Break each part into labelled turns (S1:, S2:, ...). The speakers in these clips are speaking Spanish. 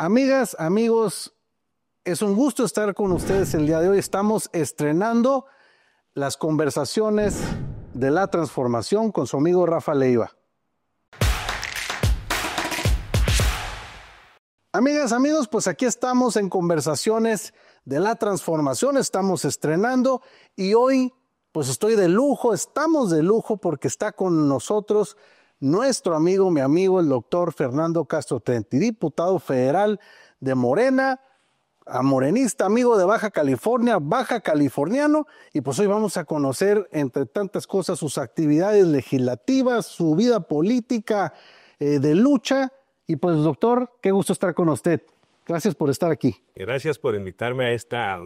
S1: Amigas, amigos, es un gusto estar con ustedes el día de hoy. Estamos estrenando las conversaciones de la transformación con su amigo Rafa Leiva. Amigas, amigos, pues aquí estamos en conversaciones de la transformación. Estamos estrenando y hoy pues estoy de lujo, estamos de lujo porque está con nosotros nuestro amigo, mi amigo, el doctor Fernando Castro Trenti, diputado federal de Morena, morenista, amigo de Baja California, baja californiano, y pues hoy vamos a conocer, entre tantas cosas, sus actividades legislativas, su vida política de lucha. Y pues, doctor, qué gusto estar con usted. Gracias por estar aquí.
S2: Gracias por invitarme a esta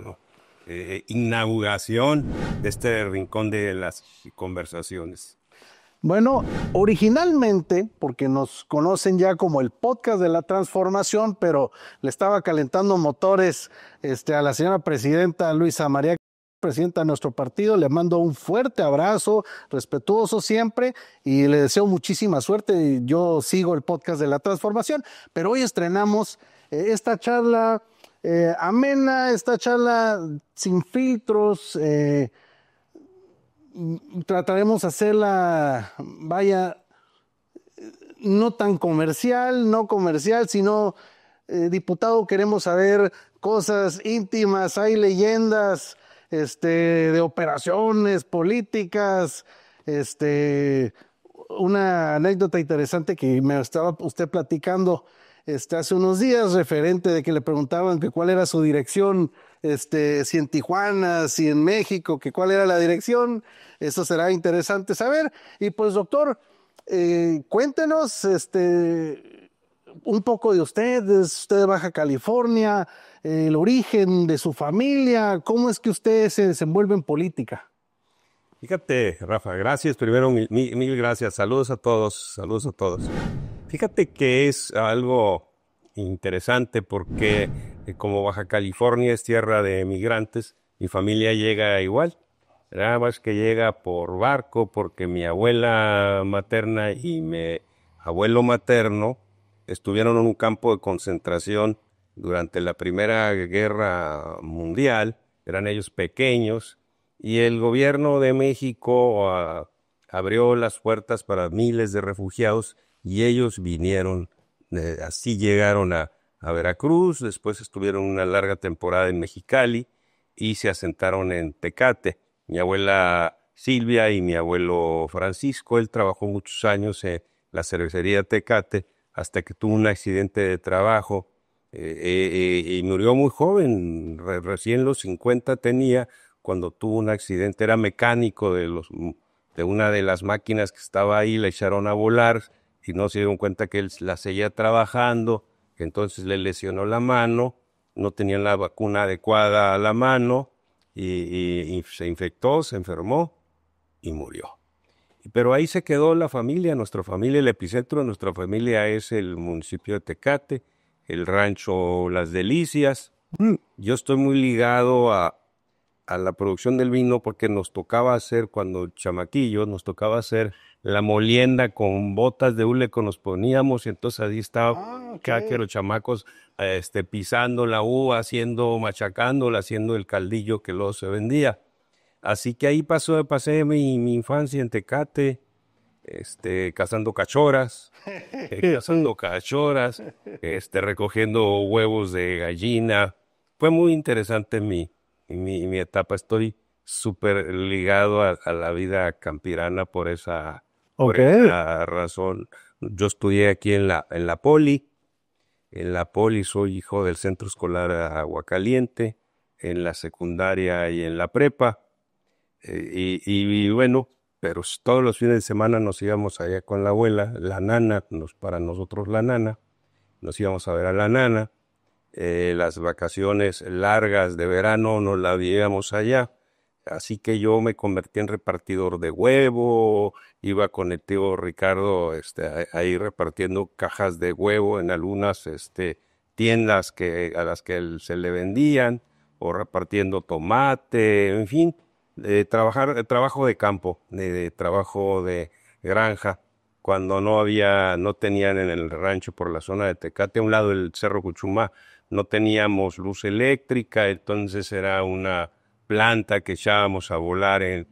S2: inauguración de este rincón de las conversaciones.
S1: Bueno, originalmente, porque nos conocen ya como el podcast de la transformación, pero le estaba calentando motores a la señora presidenta Luisa María, presidenta de nuestro partido. Le mando un fuerte abrazo, respetuoso siempre, y le deseo muchísima suerte. Yo sigo el podcast de la transformación, pero hoy estrenamos esta charla amena, esta charla sin filtros. Trataremos de hacerla, vaya, no tan comercial, sino, diputado, queremos saber cosas íntimas, hay leyendas de operaciones políticas, una anécdota interesante que me estaba usted platicando hace unos días, referente de que le preguntaban que cuál era su dirección, si en Tijuana, si en México, que cuál era la dirección. Eso será interesante saber. Y pues, doctor, cuéntenos un poco de usted. ¿Es usted de Baja California? El origen de su familia. ¿Cómo es que usted se desenvuelve en política?
S2: Fíjate, Rafa, gracias. Primero, mil gracias. Saludos a todos, saludos a todos. Fíjate que es algo interesante porque como Baja California es tierra de migrantes, mi familia llega igual. Nada más que llega por barco porque mi abuela materna y mi abuelo materno estuvieron en un campo de concentración durante la Primera Guerra Mundial. Eran ellos pequeños y el gobierno de México abrió las puertas para miles de refugiados y ellos vinieron, así llegaron a Veracruz, después estuvieron una larga temporada en Mexicali y se asentaron en Tecate. Mi abuela Silvia y mi abuelo Francisco, él trabajó muchos años en la cervecería Tecate hasta que tuvo un accidente de trabajo y murió muy joven, recién los 50 tenía cuando tuvo un accidente, era mecánico de una de las máquinas que estaba ahí, le echaron a volar y no se dieron cuenta que él la seguía trabajando, entonces le lesionó la mano, no tenían la vacuna adecuada a la mano y se infectó, se enfermó y murió. Pero ahí se quedó la familia, nuestra familia, el epicentro de nuestra familia es el municipio de Tecate, el rancho Las Delicias. Yo estoy muy ligado a la producción del vino porque nos tocaba hacer, cuando chamaquillos, nos tocaba hacer la molienda con botas de hule que nos poníamos y entonces ahí estaba cada que los chamacos pisando la uva, machacándola, haciendo el caldillo que luego se vendía. Así que ahí pasé mi infancia en Tecate, cazando cachorras, recogiendo huevos de gallina. Fue muy interesante mi etapa. Estoy súper ligado a la vida campirana por esa razón. Yo estudié aquí en la Poli. En la Poli soy hijo del Centro Escolar Aguacaliente, en la secundaria y en la prepa. Y bueno, pero todos los fines de semana nos íbamos allá con la abuela, la nana, para nosotros la nana. Nos íbamos a ver a la nana. Las vacaciones largas de verano nos las vivíamos allá, así que yo me convertí en repartidor de huevo, iba con el tío Ricardo ahí repartiendo cajas de huevo en algunas tiendas a las que se le vendían, o repartiendo tomate, en fin, trabajo de campo, trabajo de granja, cuando no tenían en el rancho por la zona de Tecate, a un lado del Cerro Cuchumá, no teníamos luz eléctrica, entonces era una planta que echábamos a volar en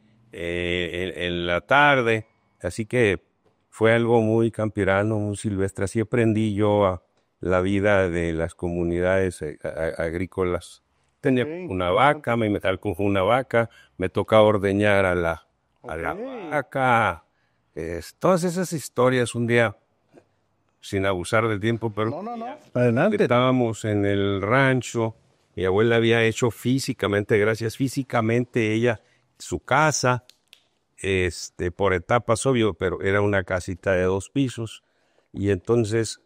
S2: la tarde, así que fue algo muy campirano, muy silvestre. Así aprendí yo la vida de las comunidades agrícolas. Tenía una vaca, me metí con una vaca, me tocaba ordeñar a la vaca. Todas esas historias un día, sin abusar del tiempo, pero
S1: Adelante.
S2: estábamos en el rancho. Mi abuela había hecho físicamente ella, su casa, por etapas, obvio, pero era una casita de 2 pisos. Y entonces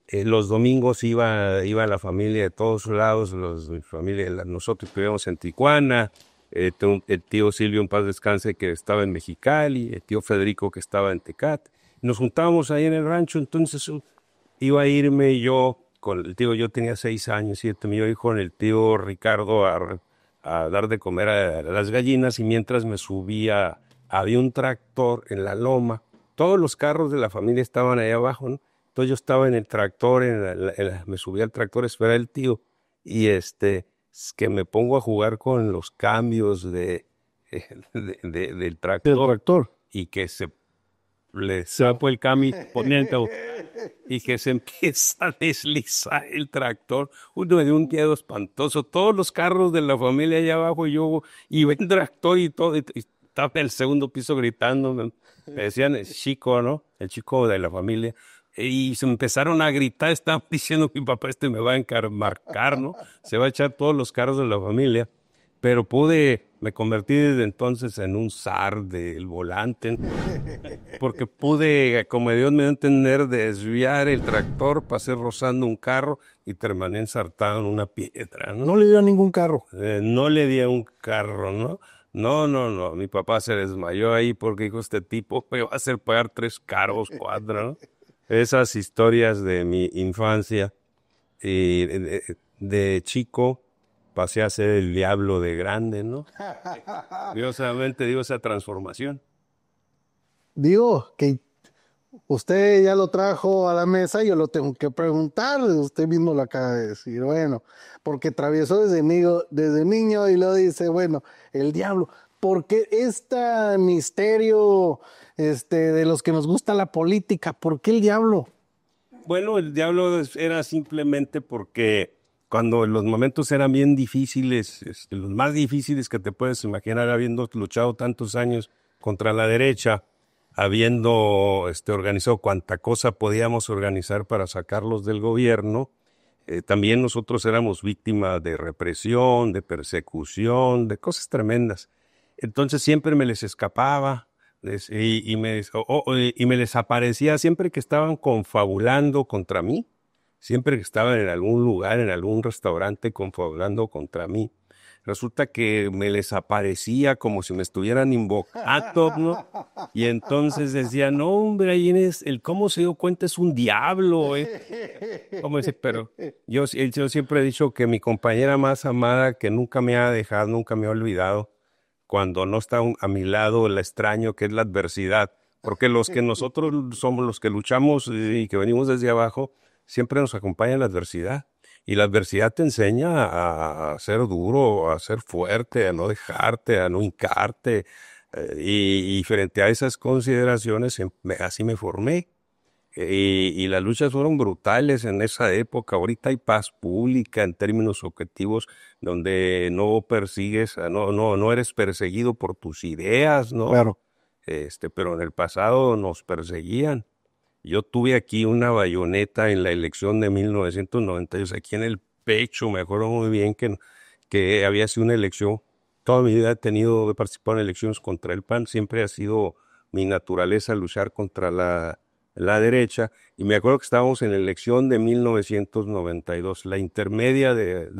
S2: los domingos iba la familia de todos lados, mi familia, nosotros vivíamos en Tijuana, el tío Silvio, en paz descanse, que estaba en Mexicali, el tío Federico, que estaba en Tecate. Nos juntábamos ahí en el rancho, entonces iba a irme yo con el tío, yo tenía 6 años, 7, me iba a ir con el tío Ricardo a dar de comer a las gallinas, y mientras me subía, había un tractor en la loma, todos los carros de la familia estaban ahí abajo, ¿no? Entonces yo estaba en el tractor, me subí al tractor a esperar al tío, y es que me pongo a jugar con los cambios del tractor, y que le sapo el cambio poniendo, y que se empieza a deslizar el tractor. Uno de un miedo espantoso, todos los carros de la familia allá abajo, y ven el tractor y todo, y estaba en el segundo piso gritando, me decían el chico, ¿no? El chico de la familia. Y se empezaron a gritar, estaban diciendo, mi papá me va a marcar, ¿no? Se va a echar todos los carros de la familia. Pero me convertí desde entonces en un zar del volante, ¿no? Porque pude, como Dios me dio a entender, desviar el tractor, pasé rozando un carro y terminé ensartado en una piedra, ¿no?
S1: No le dio a ningún carro.
S2: No le di a un carro, ¿no? No. Mi papá se desmayó ahí porque dijo, este tipo me va a hacer pagar 3 carros, 4, ¿no? Esas historias de mi infancia. Y de chico pasé a ser el diablo de grande, ¿no? Curiosamente digo esa transformación.
S1: Digo que usted ya lo trajo a la mesa y yo lo tengo que preguntar, usted mismo lo acaba de decir, bueno, porque atravesó desde niño y lo dice, bueno, el diablo, ¿por qué este misterio de los que nos gusta la política? ¿Por qué el diablo?
S2: Bueno, el diablo era simplemente porque cuando los momentos eran bien difíciles, los más difíciles que te puedes imaginar, habiendo luchado tantos años contra la derecha, habiendo organizado cuanta cosa podíamos organizar para sacarlos del gobierno, también nosotros éramos víctimas de represión, de persecución, de cosas tremendas. Entonces siempre me les escapaba y me les aparecía siempre que estaban confabulando contra mí, siempre que estaban en algún lugar, en algún restaurante confabulando contra mí. Resulta que me les aparecía como si me estuvieran invocando, ¿no? Y entonces decía, no, hombre, ahí cómo se dio cuenta es un diablo, ¿eh? ¿Cómo dice? Pero yo siempre he dicho que mi compañera más amada, que nunca me ha dejado, nunca me ha olvidado, cuando no está a mi lado, la extraño, que es la adversidad. Porque los que nosotros somos los que luchamos y que venimos desde abajo, siempre nos acompaña la adversidad. Y la adversidad te enseña a ser duro, a ser fuerte, a no dejarte, a no hincarte. Y frente a esas consideraciones, así me formé. Y las luchas fueron brutales en esa época. Ahorita hay paz pública en términos objetivos, donde no persigues, no eres perseguido por tus ideas, ¿no?
S1: Claro.
S2: Pero en el pasado nos perseguían. Yo tuve aquí una bayoneta en la elección de 1992, aquí en el pecho. Me acuerdo muy bien que había sido una elección. Toda mi vida he participado en elecciones contra el PAN. Siempre ha sido mi naturaleza luchar contra la derecha. Y me acuerdo que estábamos en la elección de 1992, la intermedia de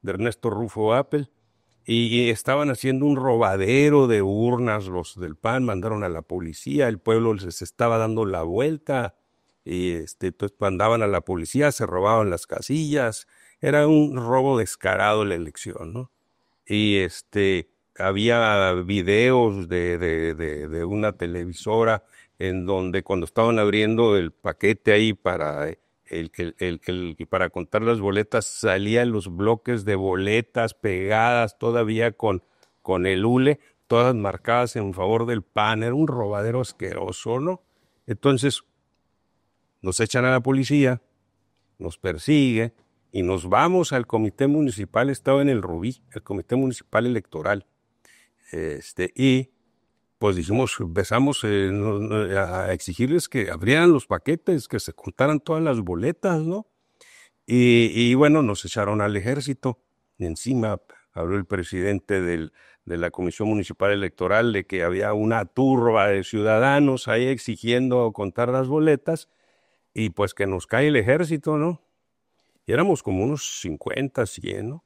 S2: Ernesto Rufo Apple. Y estaban haciendo un robadero de urnas los del PAN, mandaron a la policía, el pueblo les estaba dando la vuelta, y entonces mandaban a la policía, se robaban las casillas, era un robo descarado la elección, ¿no? Y había videos de una televisora en donde cuando estaban abriendo el paquete ahí para para contar las boletas, salían los bloques de boletas pegadas todavía con el hule, todas marcadas en favor del PAN. Era un robadero asqueroso, ¿no? Entonces nos echan a la policía, nos persigue y nos vamos al comité municipal. Estaba en el Rubí, el comité municipal electoral. Y pues empezamos a exigirles que abrieran los paquetes, que se contaran todas las boletas, ¿no? Y bueno, nos echaron al ejército. Y encima habló el presidente de la Comisión Municipal Electoral de que había una turba de ciudadanos ahí exigiendo contar las boletas, y pues que nos cae el ejército, ¿no? Y éramos como unos 50, 100, ¿no?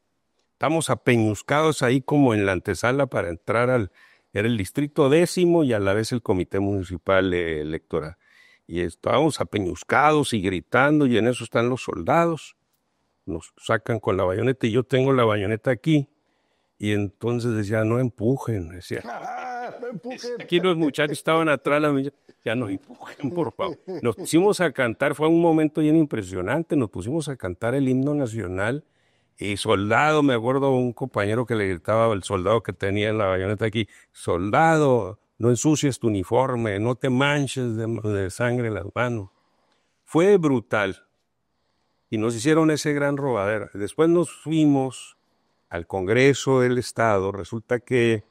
S2: Estamos apeñuscados ahí como en la antesala para entrar era el distrito 10º y a la vez el comité municipal electoral. Y estábamos apeñuscados y gritando, y en eso están los soldados. Nos sacan con la bayoneta y yo tengo la bayoneta aquí. Y entonces decía, no empujen. Decía,
S1: No empujen.
S2: aquí los muchachos estaban atrás, ya no empujen, por favor. Nos pusimos a cantar, fue un momento bien impresionante, nos pusimos a cantar el himno nacional. Y soldado, me acuerdo un compañero que le gritaba al soldado que tenía la bayoneta aquí, soldado, no ensucies tu uniforme, no te manches de sangre las manos. Fue brutal. Y nos hicieron ese gran robadero. Después nos fuimos al Congreso del Estado. Resulta que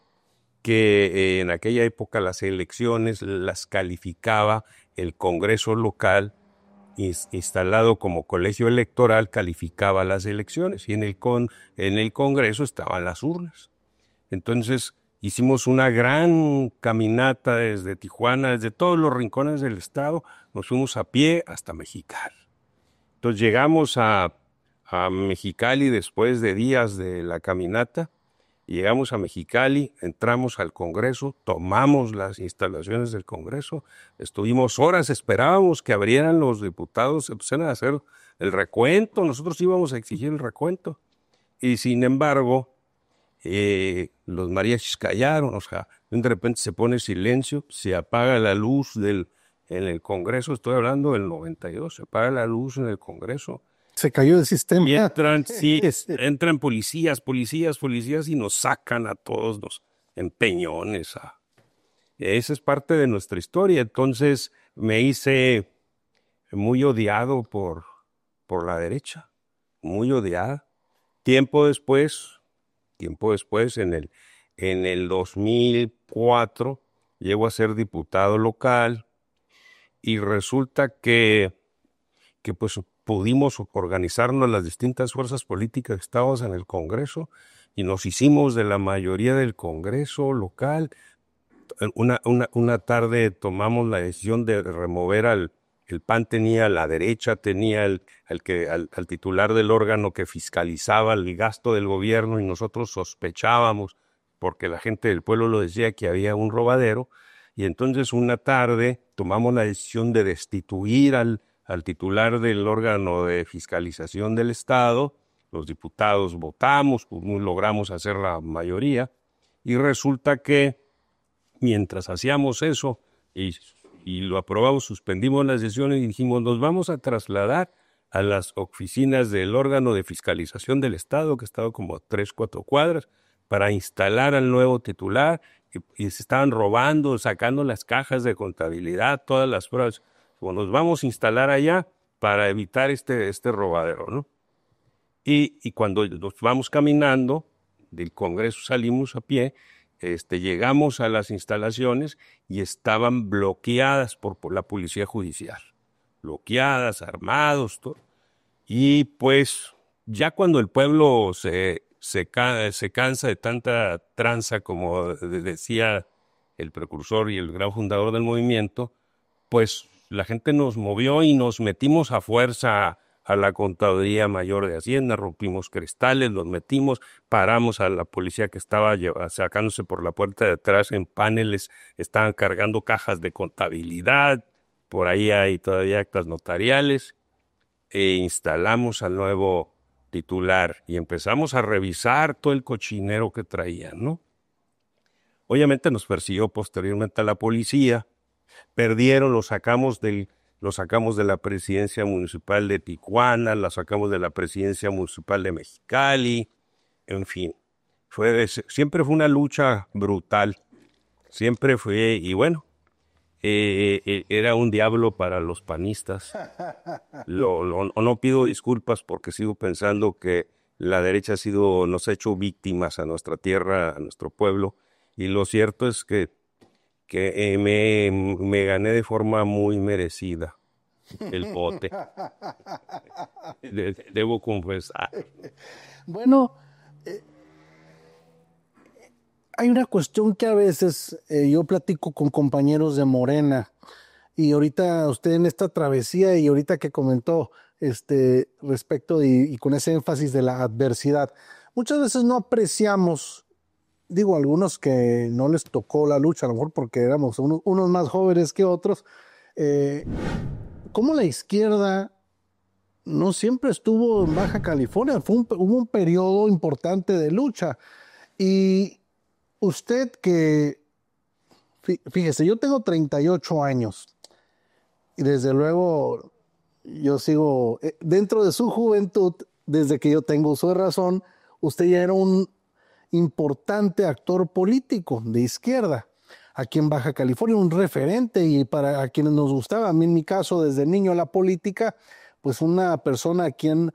S2: en aquella época las elecciones las calificaba el Congreso local, instalado como colegio electoral, calificaba las elecciones, y en el Congreso estaban las urnas. Entonces hicimos una gran caminata desde Tijuana, desde todos los rincones del estado, nos fuimos a pie hasta Mexicali. Entonces llegamos a Mexicali después de días de la caminata. Llegamos a Mexicali, entramos al Congreso, tomamos las instalaciones del Congreso, estuvimos horas, esperábamos que abrieran los diputados, se pusieran a hacer el recuento, nosotros íbamos a exigir el recuento. Y sin embargo, los mariachis callaron, o sea, de repente se pone silencio, se apaga la luz en el Congreso, estoy hablando del 92, se apaga la luz en el Congreso.
S1: Se cayó el sistema.
S2: Y entran policías y nos sacan a todos los empeñones. Esa es parte de nuestra historia. Entonces me hice muy odiado por la derecha, muy odiada. Tiempo después, en el 2004, llego a ser diputado local, y resulta que pues pudimos organizarnos las distintas fuerzas políticas que estábamos en el Congreso, y nos hicimos de la mayoría del Congreso local. Una tarde tomamos la decisión de remover el PAN tenía, la derecha tenía al titular del órgano que fiscalizaba el gasto del gobierno, y nosotros sospechábamos, porque la gente del pueblo lo decía, que había un robadero. Y entonces una tarde tomamos la decisión de destituir al titular del órgano de fiscalización del Estado. Los diputados votamos, pues logramos hacer la mayoría, y resulta que mientras hacíamos eso y lo aprobamos, suspendimos las sesiones y dijimos, nos vamos a trasladar a las oficinas del órgano de fiscalización del Estado, que estaba como a 3, 4 cuadras, para instalar al nuevo titular, y se estaban robando, sacando las cajas de contabilidad, todas las pruebas. Bueno, nos vamos a instalar allá para evitar este robadero, ¿no? Y cuando nos vamos caminando del Congreso, salimos a pie, llegamos a las instalaciones y estaban bloqueadas por la Policía Judicial. Bloqueadas, armados, todo. Y pues ya cuando el pueblo se cansa de tanta tranza, como decía el precursor y el gran fundador del movimiento, pues la gente nos movió y nos metimos a fuerza a la Contaduría Mayor de Hacienda, rompimos cristales, los metimos, paramos a la policía que estaba sacándose por la puerta de atrás en paneles, estaban cargando cajas de contabilidad, por ahí hay todavía actas notariales, e instalamos al nuevo titular y empezamos a revisar todo el cochinero que traían, ¿no? Obviamente nos persiguió posteriormente a la policía, Perdieron, lo sacamos de la presidencia municipal de Tijuana, la sacamos de la presidencia municipal de Mexicali, en fin. Siempre fue una lucha brutal, siempre fue, y bueno, era un diablo para los panistas. No pido disculpas porque sigo pensando que la derecha nos ha hecho víctimas a nuestra tierra, a nuestro pueblo, y lo cierto es que me gané de forma muy merecida el bote. Debo confesar.
S1: Bueno, hay una cuestión que a veces yo platico con compañeros de Morena, y ahorita usted en esta travesía y ahorita que comentó respecto y con ese énfasis de la adversidad, muchas veces no apreciamos, digo, algunos que no les tocó la lucha, a lo mejor porque éramos unos más jóvenes que otros, cómo la izquierda no siempre estuvo en Baja California, hubo un periodo importante de lucha. Y usted fíjese, yo tengo 38 años y desde luego yo sigo, dentro de su juventud, desde que yo tengo uso de razón, usted ya era un importante actor político de izquierda aquí en Baja California, un referente, y para a quienes nos gustaba, a mí en mi caso desde niño la política, pues una persona a quien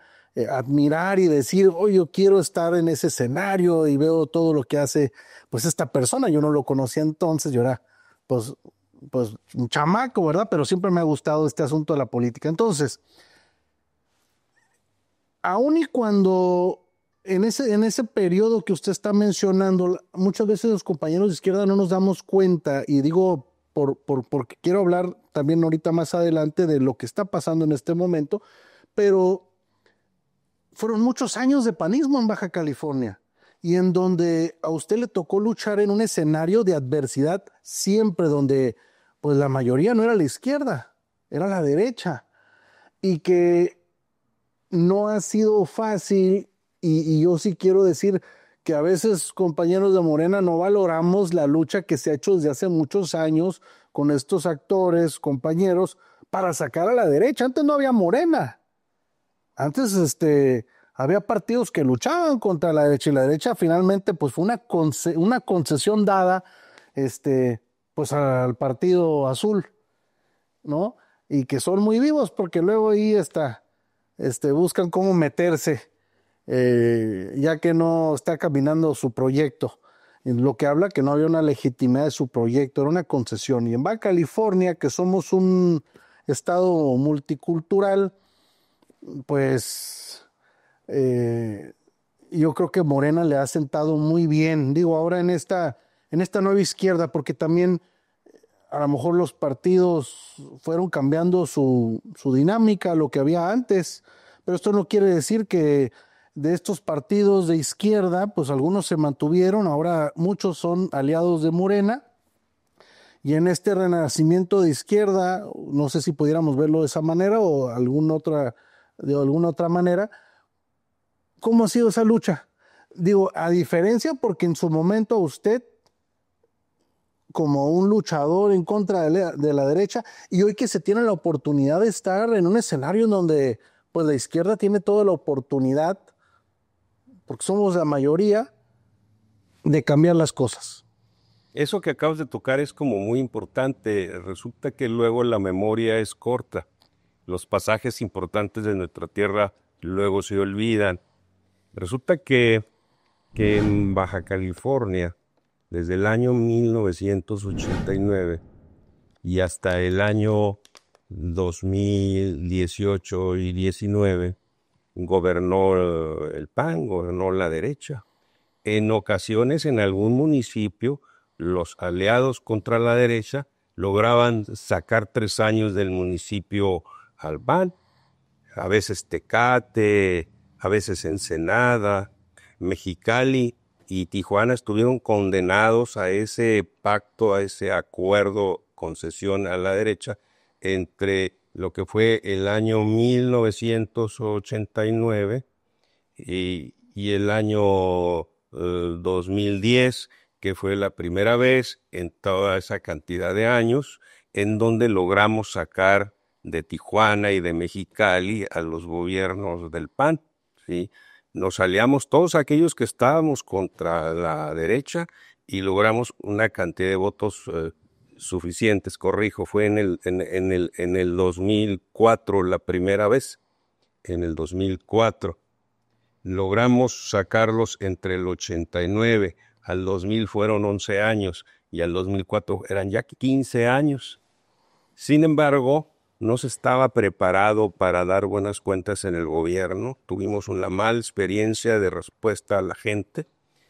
S1: admirar y decir, oye, yo quiero estar en ese escenario, y veo todo lo que hace pues esta persona. Yo no lo conocía entonces, yo era pues un chamaco, ¿verdad? Pero siempre me ha gustado este asunto de la política. Entonces, aun y cuando en ese periodo que usted está mencionando, muchas veces los compañeros de izquierda no nos damos cuenta, y digo porque quiero hablar también ahorita más adelante de lo que está pasando en este momento, pero fueron muchos años de panismo en Baja California, y en donde a usted le tocó luchar en un escenario de adversidad siempre, donde pues la mayoría no era la izquierda, era la derecha, y que no ha sido fácil, y yo sí quiero decir que a veces, compañeros de Morena, no valoramos la lucha que se ha hecho desde hace muchos años con estos actores, compañeros, para sacar a la derecha. Antes no había Morena. Antes había partidos que luchaban contra la derecha, y la derecha finalmente pues fue una concesión dada pues al Partido Azul, ¿no? Y que son muy vivos porque luego ahí buscan cómo meterse, ya que no está caminando su proyecto. Lo que habla que no había una legitimidad de su proyecto, era una concesión. Y en Baja California, que somos un estado multicultural, pues yo creo que Morena le ha sentado muy bien. Digo, ahora en esta nueva izquierda, porque también a lo mejor los partidos fueron cambiando su dinámica, lo que había antes, pero esto no quiere decir que de estos partidos de izquierda, pues algunos se mantuvieron, ahora muchos son aliados de Morena, y en este renacimiento de izquierda, no sé si pudiéramos verlo de esa manera o de alguna otra manera, ¿cómo ha sido esa lucha? Digo, a diferencia, porque en su momento usted, como un luchador en contra de la derecha, y hoy que se tiene la oportunidad de estar en un escenario en donde pues la izquierda tiene toda la oportunidad, porque somos la mayoría, de cambiar las cosas.
S2: Eso que acabas de tocar es como muy importante. Resulta que luego la memoria es corta. Los pasajes importantes de nuestra tierra luego se olvidan. Resulta que en Baja California, desde el año 1989 y hasta el año 2018 y 19, gobernó el PAN, gobernó la derecha. En ocasiones, en algún municipio, los aliados contra la derecha lograban sacar 3 años del municipio al PAN. A veces Tecate, a veces Ensenada, Mexicali y Tijuana estuvieron condenados a ese pacto, a ese acuerdo, concesión a la derecha, entre lo que fue el año 1989 y el año 2010, que fue la primera vez en toda esa cantidad de años en donde logramos sacar de Tijuana y de Mexicali a los gobiernos del PAN, ¿sí? Nos aliamos todos aquellos que estábamos contra la derecha y logramos una cantidad de votos suficientes, corrijo, fue en el 2004 la primera vez, en el 2004. Logramos sacarlos entre el 89 al 2000 fueron 11 años y al 2004 eran ya 15 años. Sin embargo, no se estaba preparado para dar buenas cuentas en el gobierno. Tuvimos una mala experiencia de respuesta a la gente.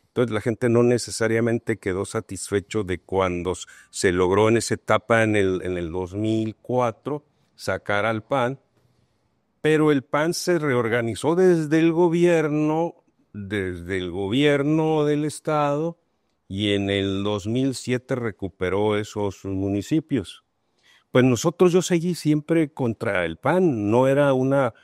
S2: Entonces la gente no necesariamente quedó satisfecho de cuando se logró en esa etapa en el 2004 sacar al PAN. Pero el PAN se reorganizó desde el gobierno del estado, y en el 2007 recuperó esos municipios. Pues yo seguí siempre contra el PAN, no era una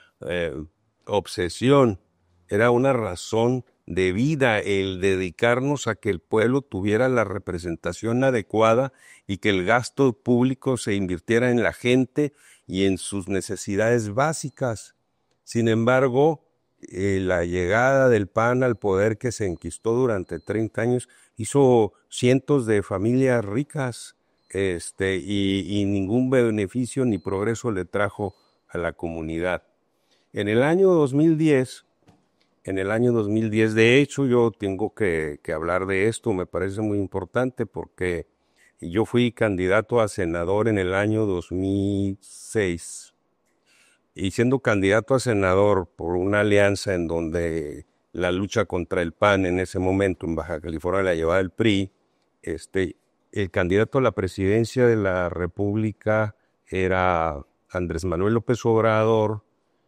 S2: obsesión, era una razón de vida el dedicarnos a que el pueblo tuviera la representación adecuada y que el gasto público se invirtiera en la gente y en sus necesidades básicas. Sin embargo, la llegada del PAN al poder, que se enquistó durante 30 años, hizo cientos de familias ricas, y ningún beneficio ni progreso le trajo a la comunidad. En el año 2010, de hecho, yo tengo que hablar de esto, me parece muy importante porque yo fui candidato a senador en el año 2006. Y siendo candidato a senador por una alianza en donde la lucha contra el PAN en ese momento en Baja California la llevaba el PRI, el candidato a la presidencia de la República era Andrés Manuel López Obrador,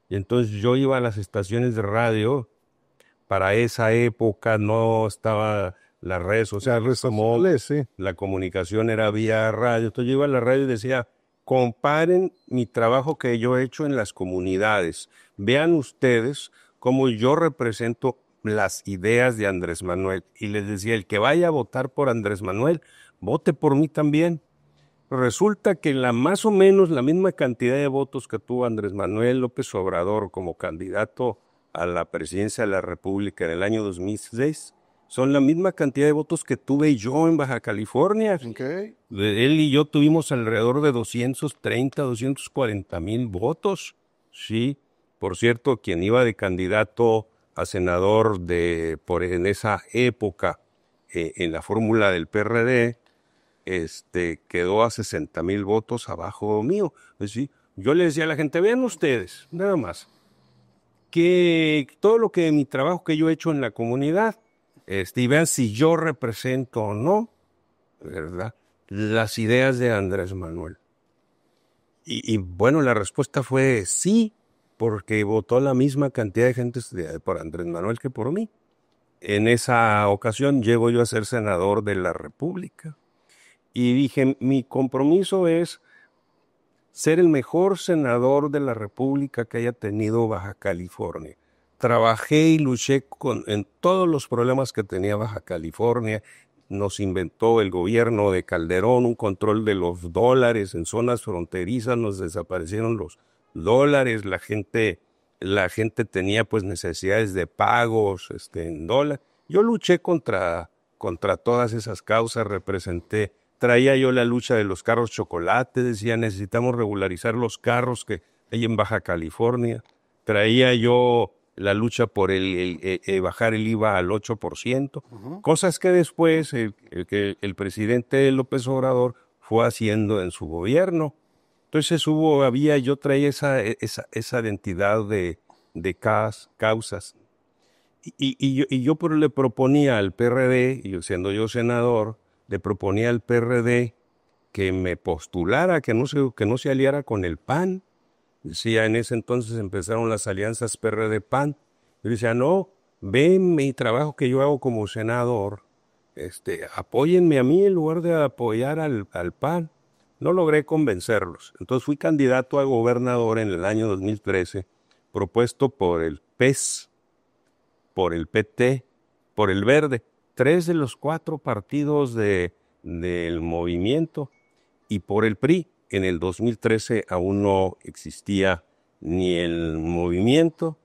S2: y entonces yo iba a las estaciones de radio. Para esa época no estaba las redes sociales, sí. La comunicación era vía radio. Entonces yo iba a la radio y decía, comparen mi trabajo que yo he hecho en las comunidades. Vean ustedes cómo yo represento las ideas de Andrés Manuel. Y les decía, el que vaya a votar por Andrés Manuel, vote por mí también. Resulta que más o menos la misma cantidad de votos que tuvo Andrés Manuel López Obrador como candidato a la presidencia de la República en el año 2006, son la misma cantidad de votos que tuve yo en Baja California.
S1: Okay.
S2: Él y yo tuvimos alrededor de 230, 240,000 votos. Sí, por cierto, quien iba de candidato a senador en esa época en la fórmula del PRD, quedó a 60,000 votos abajo mío. ¿Sí? Yo le decía a la gente, vean ustedes, nada más, que todo lo que mi trabajo que yo he hecho en la comunidad, y vean si yo represento o no, ¿verdad?, las ideas de Andrés Manuel. Y bueno, la respuesta fue sí, porque votó la misma cantidad de gente por Andrés Manuel que por mí. En esa ocasión llego yo a ser senador de la República. Y dije, mi compromiso es ser el mejor senador de la República que haya tenido Baja California. Trabajé y luché en todos los problemas que tenía Baja California. Nos inventó el gobierno de Calderón un control de los dólares en zonas fronterizas, nos desaparecieron los dólares, la gente tenía pues necesidades de pagos en dólares. Yo luché contra todas esas causas, traía yo la lucha de los carros chocolate, decía necesitamos regularizar los carros que hay en Baja California. Traía yo la lucha por bajar el IVA al 8%, cosas que después el presidente López Obrador fue haciendo en su gobierno. Entonces yo traía esa identidad de causas. Y yo le proponía al PRD, y siendo yo senador, le proponía al PRD que me postulara, que no se aliara con el PAN. Decía, en ese entonces empezaron las alianzas PRD-PAN. Yo decía, no, ven mi trabajo que yo hago como senador, apóyenme a mí en lugar de apoyar al PAN. No logré convencerlos. Entonces fui candidato a gobernador en el año 2013, propuesto por el PES, por el PT, por el Verde, 3 de los 4 partidos del movimiento, y por el PRI. en el 2013 aún no existía ni el movimiento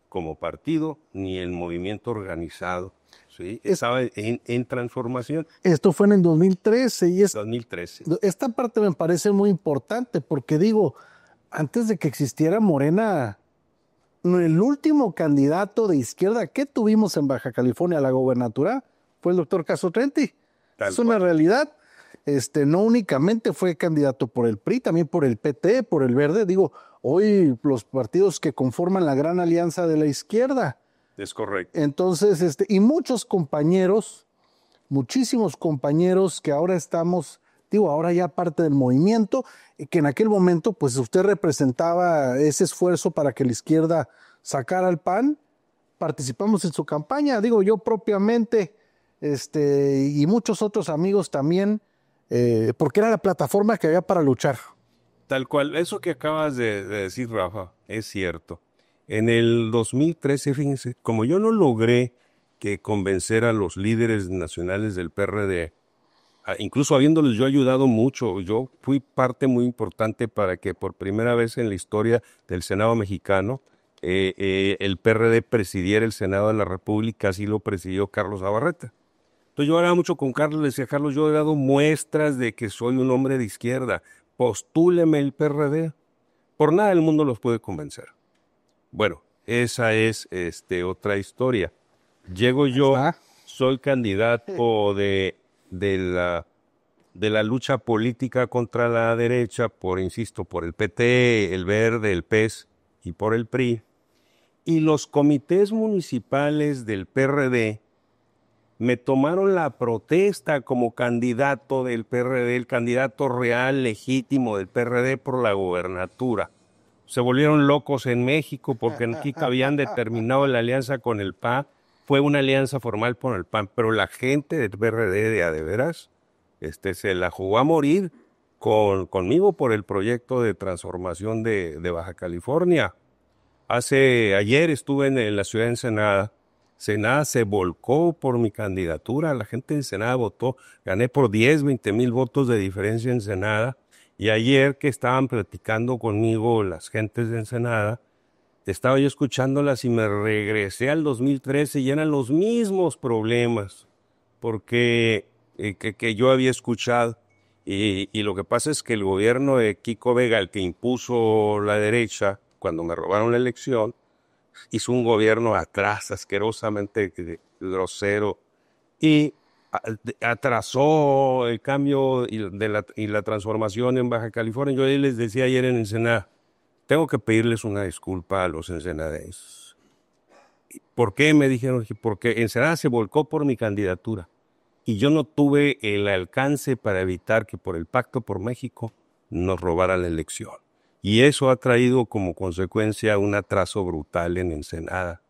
S2: como partido, ni el movimiento organizado. ¿Sí? Estaba en transformación.
S1: Esto fue en el 2013 y
S2: 2013.
S1: Esta parte me parece muy importante porque digo, antes de que existiera Morena, el último candidato de izquierda que tuvimos en Baja California a la gobernatura fue el doctor Caso Trenti. Es una realidad. No únicamente fue candidato por el PRI, también por el PT, por el Verde. Digo, hoy los partidos que conforman la gran alianza de la izquierda.
S2: Es correcto.
S1: Entonces, y muchos compañeros, muchísimos compañeros que ahora estamos, digo, ahora ya parte del movimiento, que en aquel momento, pues usted representaba ese esfuerzo para que la izquierda sacara el PAN, participamos en su campaña, digo, yo propiamente, y muchos otros amigos también, porque era la plataforma que había para luchar.
S2: Tal cual, eso que acabas de decir, Rafa, es cierto. En el 2013, fíjense, como yo no logré que convencer a los líderes nacionales del PRD, incluso habiéndoles yo ayudado mucho, yo fui parte muy importante para que por primera vez en la historia del Senado mexicano, el PRD presidiera el Senado de la República, así lo presidió Carlos Navarrete. Entonces yo hablaba mucho con Carlos, le decía, Carlos, yo he dado muestras de que soy un hombre de izquierda, postúleme el PRD. Por nada el mundo los puede convencer. Bueno, esa es otra historia. Llego yo, soy candidato de la lucha política contra la derecha, insisto, por el PT, el Verde, el PES y por el PRI. Y los comités municipales del PRD me tomaron la protesta como candidato del PRD, el candidato real, legítimo del PRD por la gobernatura. Se volvieron locos en México porque aquí habían determinado la alianza con el PAN. Fue una alianza formal con el PAN, pero la gente del PRD de veras se la jugó a morir conmigo por el proyecto de transformación de Baja California. Ayer estuve en la ciudad de Ensenada. Ensenada se volcó por mi candidatura. La gente de Ensenada votó. Gané por 10, 20 mil votos de diferencia en Ensenada. Y ayer que estaban platicando conmigo las gentes de Ensenada, estaba yo escuchándolas y me regresé al 2013 y eran los mismos problemas porque que yo había escuchado. Y lo que pasa es que el gobierno de Kiko Vega, el que impuso la derecha cuando me robaron la elección, hizo un gobierno atrás, asquerosamente grosero, y atrasó el cambio y la transformación en Baja California. Yo les decía ayer en Ensenada, tengo que pedirles una disculpa a los ensenadenses. ¿Por qué? Me dijeron, porque Ensenada se volcó por mi candidatura y yo no tuve el alcance para evitar que por el Pacto por México nos robaran la elección. Y eso ha traído como consecuencia un atraso brutal en Ensenada.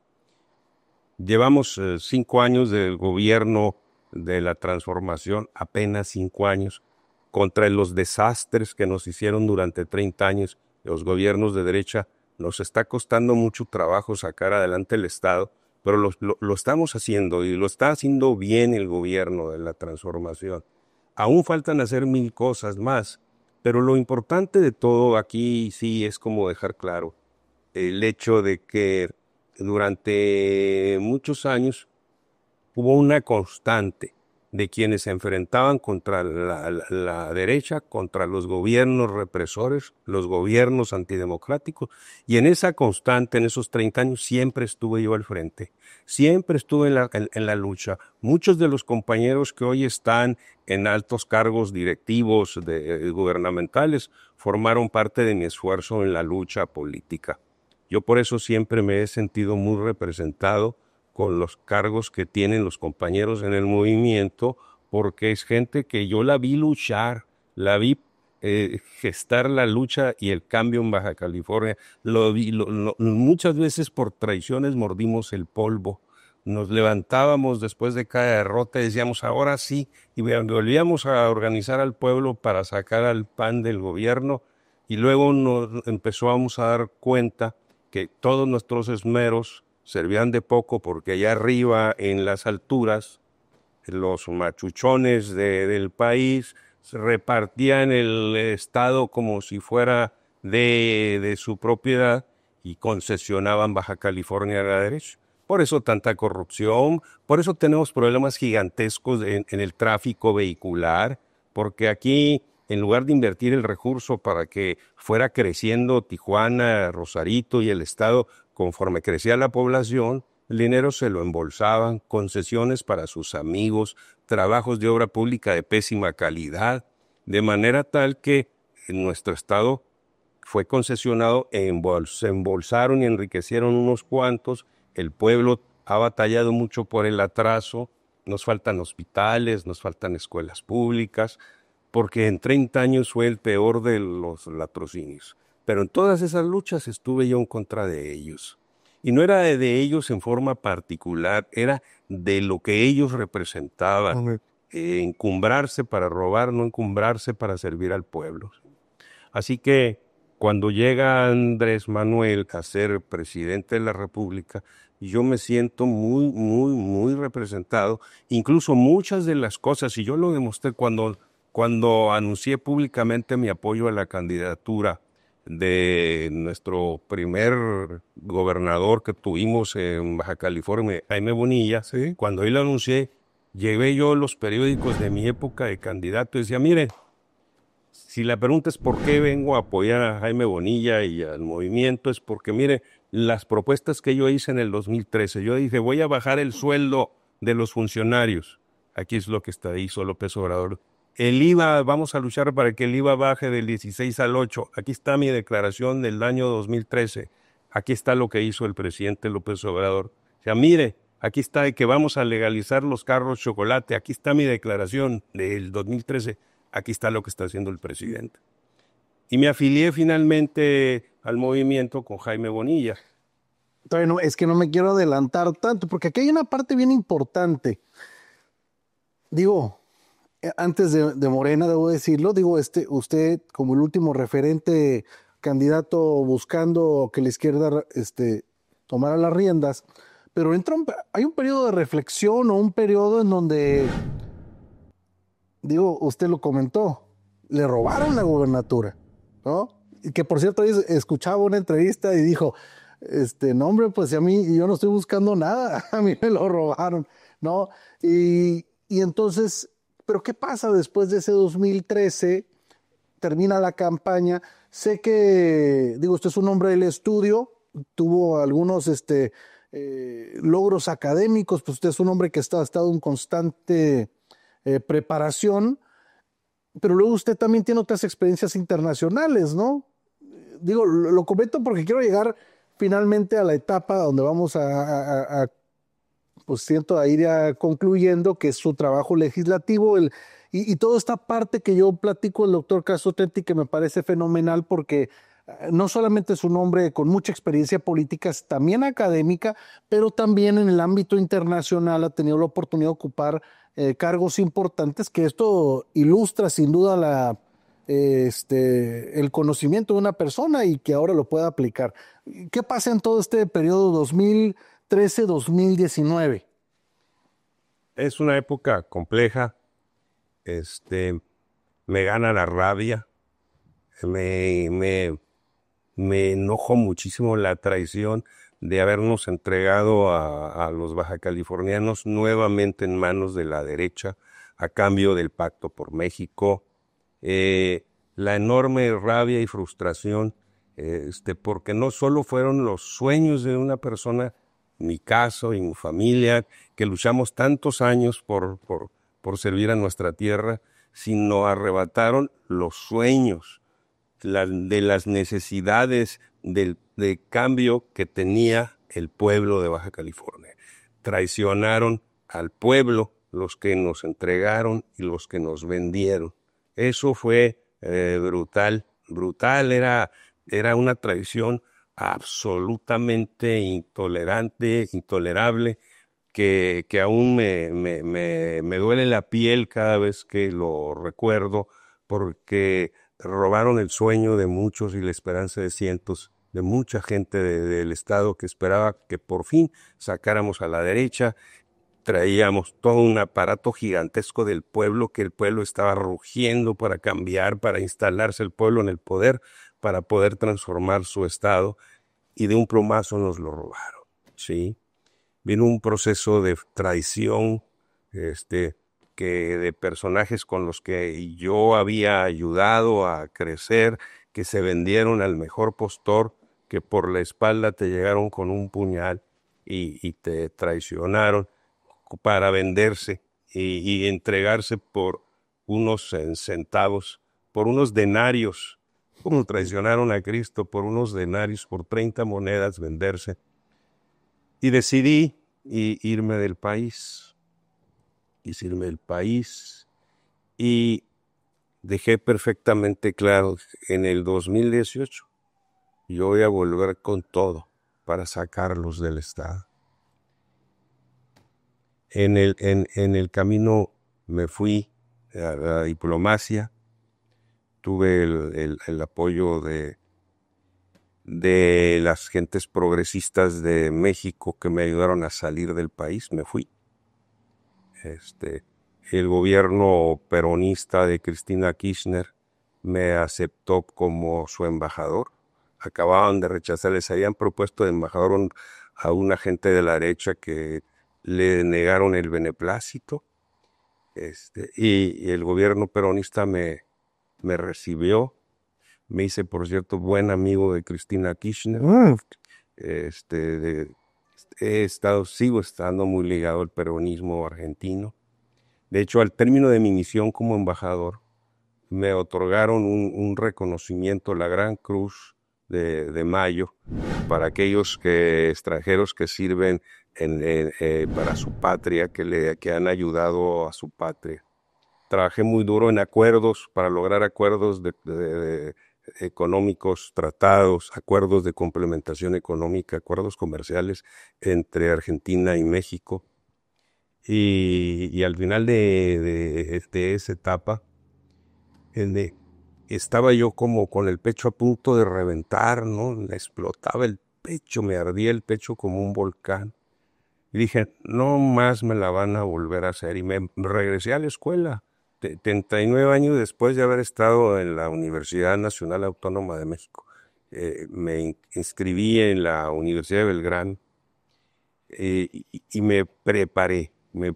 S2: Llevamos 5 años del gobierno de la transformación, apenas 5 años, contra los desastres que nos hicieron durante 30 años. Los gobiernos de derecha nos está costando mucho trabajo sacar adelante el Estado, pero lo estamos haciendo y lo está haciendo bien el gobierno de la transformación. Aún faltan hacer 1000 cosas más. Pero lo importante de todo aquí sí es como dejar claro el hecho de que durante muchos años hubo una constante de quienes se enfrentaban contra la derecha, contra los gobiernos represores, los gobiernos antidemocráticos, y en esa constante, en esos 30 años, siempre estuve yo al frente, siempre estuve en la lucha. Muchos de los compañeros que hoy están en altos cargos directivos gubernamentales formaron parte de mi esfuerzo en la lucha política. Yo por eso siempre me he sentido muy representado con los cargos que tienen los compañeros en el movimiento, porque es gente que yo la vi luchar, la vi gestar la lucha y el cambio en Baja California. Muchas veces por traiciones mordimos el polvo. Nos levantábamos después de cada derrota y decíamos, ahora sí, y volvíamos a organizar al pueblo para sacar al PAN del gobierno, y luego nos empezamos a dar cuenta que todos nuestros esmeros servían de poco porque allá arriba en las alturas los machuchones del país se repartían el estado como si fuera de su propiedad y concesionaban Baja California a la derecha. Por eso tanta corrupción, por eso tenemos problemas gigantescos en el tráfico vehicular, porque aquí, en lugar de invertir el recurso para que fuera creciendo Tijuana, Rosarito y el estado conforme crecía la población, el dinero se lo embolsaban, concesiones para sus amigos, trabajos de obra pública de pésima calidad, de manera tal que en nuestro estado fue concesionado, se embolsaron y enriquecieron unos cuantos. El pueblo ha batallado mucho por el atraso, nos faltan hospitales, nos faltan escuelas públicas, porque en 30 años fue el peor de los latrocinios. Pero en todas esas luchas estuve yo en contra de ellos. Y no era de ellos en forma particular, era de lo que ellos representaban. Encumbrarse para robar, no encumbrarse para servir al pueblo. Así que cuando llega Andrés Manuel a ser presidente de la República, yo me siento muy representado. Incluso muchas de las cosas, y yo lo demostré cuando anuncié públicamente mi apoyo a la candidatura de nuestro primer gobernador que tuvimos en Baja California, Jaime Bonilla. ¿Sí? Cuando él lo anuncié, llevé yo los periódicos de mi época de candidato y decía, mire, si la pregunta es por qué vengo a apoyar a Jaime Bonilla y al movimiento, es porque, mire, las propuestas que yo hice en el 2013, yo dije, voy a bajar el sueldo de los funcionarios. Aquí es lo que hizo López Obrador. El IVA, vamos a luchar para que el IVA baje del 16 al 8. Aquí está mi declaración del año 2013. Aquí está lo que hizo el presidente López Obrador. O sea, mire, aquí está de que vamos a legalizar los carros chocolate. Aquí está mi declaración del 2013. Aquí está lo que está haciendo el presidente. Y me afilié finalmente al movimiento con Jaime Bonilla.
S1: Bueno, es que no me quiero adelantar tanto, porque aquí hay una parte bien importante. Digo, antes de Morena, debo decirlo, digo, usted como el último referente candidato buscando que la izquierda tomara las riendas, pero hay un periodo de reflexión o un periodo en donde, digo, usted lo comentó, le robaron la gubernatura, ¿no? Y que por cierto, escuchaba una entrevista y dijo, no hombre, pues a mí, yo no estoy buscando nada, a mí me lo robaron, ¿no? Y entonces, ¿pero qué pasa después de ese 2013? Termina la campaña, sé que, digo, usted es un hombre del estudio, tuvo algunos logros académicos, pues usted es un hombre que ha estado en constante preparación, pero luego usted también tiene otras experiencias internacionales, ¿no? Digo, lo comento porque quiero llegar finalmente a la etapa donde vamos pues siento a ir ya concluyendo, que es su trabajo legislativo, y toda esta parte que yo platico el doctor Castro Tetti, que me parece fenomenal porque no solamente es un hombre con mucha experiencia política, también académica, pero también en el ámbito internacional ha tenido la oportunidad de ocupar cargos importantes, que esto ilustra sin duda el conocimiento de una persona y que ahora lo pueda aplicar. ¿Qué pasa en todo este periodo 2013-2019?
S2: Es una época compleja. Me gana la rabia. Me enojó muchísimo la traición de habernos entregado a los bajacalifornianos nuevamente en manos de la derecha a cambio del Pacto por México. La enorme rabia y frustración, porque no solo fueron los sueños de una persona, mi caso y mi familia, que luchamos tantos años por servir a nuestra tierra, sino arrebataron los sueños de las necesidades de cambio que tenía el pueblo de Baja California. Traicionaron al pueblo los que nos entregaron y los que nos vendieron. Eso fue brutal, era una traición absolutamente intolerable, que aún me duele la piel cada vez que lo recuerdo, porque robaron el sueño de muchos y la esperanza de cientos, de mucha gente del estado que esperaba que por fin sacáramos a la derecha. traíamos todo un aparato gigantesco del pueblo, que el pueblo estaba rugiendo para cambiar, para instalarse el pueblo en el poder, para poder transformar su estado, y de un plumazo nos lo robaron, ¿sí? Vino un proceso de traición, que de personajes con los que yo había ayudado a crecer, que se vendieron al mejor postor, que por la espalda te llegaron con un puñal y te traicionaron para venderse y entregarse por unos centavos, por unos denarios, como traicionaron a Cristo por unos denarios, por 30 monedas venderse. Y decidí irme del país, y dejé perfectamente claro en el 2018, yo voy a volver con todo para sacarlos del Estado. En el camino me fui a la diplomacia, tuve el apoyo de las gentes progresistas de México que me ayudaron a salir del país, me fui. El gobierno peronista de Cristina Kirchner me aceptó como su embajador. Acababan de rechazar, les habían propuesto de embajador a un agente de la derecha que le negaron el beneplácito, y el gobierno peronista me recibió. Me hice, por cierto, buen amigo de Cristina Kirchner. Sigo estando muy ligado al peronismo argentino. De hecho, al término de mi misión como embajador, me otorgaron un reconocimiento, la Gran Cruz de Mayo, para aquellos extranjeros que sirven para su patria, que han ayudado a su patria. Trabajé muy duro en acuerdos, para lograr acuerdos económicos, tratados, acuerdos de complementación económica, acuerdos comerciales entre Argentina y México. Y al final de esa etapa, estaba yo como con el pecho a punto de reventar, ¿no? Me explotaba el pecho, me ardía el pecho como un volcán. Y dije, no más me la van a volver a hacer. Y me regresé a la escuela, 39 años después de haber estado en la Universidad Nacional Autónoma de México. Me inscribí en la Universidad de Belgrano, y me preparé. Me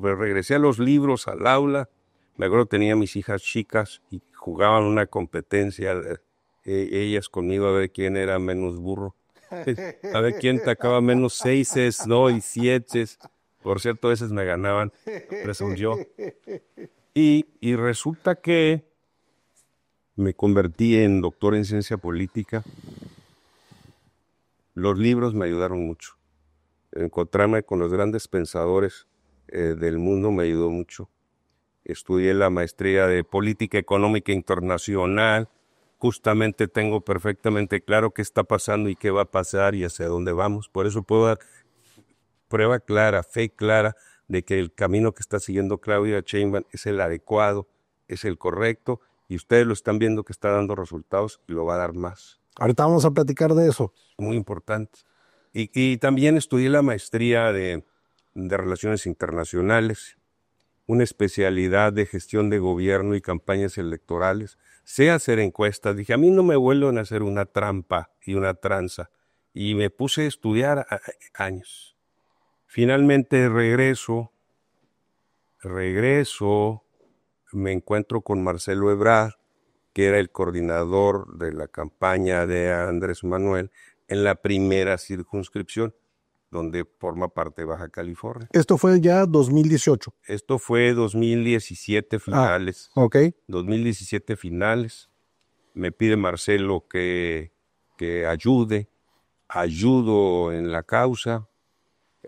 S2: regresé a los libros, al aula. Me acuerdo que tenía mis hijas chicas y jugaban una competencia, ellas conmigo, a ver quién era menos burro. A ver quién sacaba menos 6, ¿no? Y 7. Por cierto, a veces me ganaban, presumió. Y resulta que me convertí en doctor en ciencia política. Los libros me ayudaron mucho. Encontrarme con los grandes pensadores del mundo me ayudó mucho. Estudié la maestría de Política Económica Internacional. Justamente tengo perfectamente claro qué está pasando y qué va a pasar y hacia dónde vamos. Por eso puedo dar prueba clara, fe clara de que el camino que está siguiendo Claudia Sheinbaum es el adecuado, es el correcto, y ustedes lo están viendo que está dando resultados y lo va a dar más.
S1: Ahorita vamos a platicar de eso.
S2: Muy importante. Y también estudié la maestría de Relaciones Internacionales, una especialidad de gestión de gobierno y campañas electorales. Sé hacer encuestas. Dije, a mí no me vuelven a hacer una trampa y una tranza. Y me puse a estudiar años. Finalmente regreso, me encuentro con Marcelo Ebrard, que era el coordinador de la campaña de Andrés Manuel en la primera circunscripción, donde forma parte de Baja California.
S1: Esto fue ya 2018.
S2: Esto fue 2017 finales.
S1: Ok.
S2: 2017 finales. Me pide Marcelo que ayudo en la causa,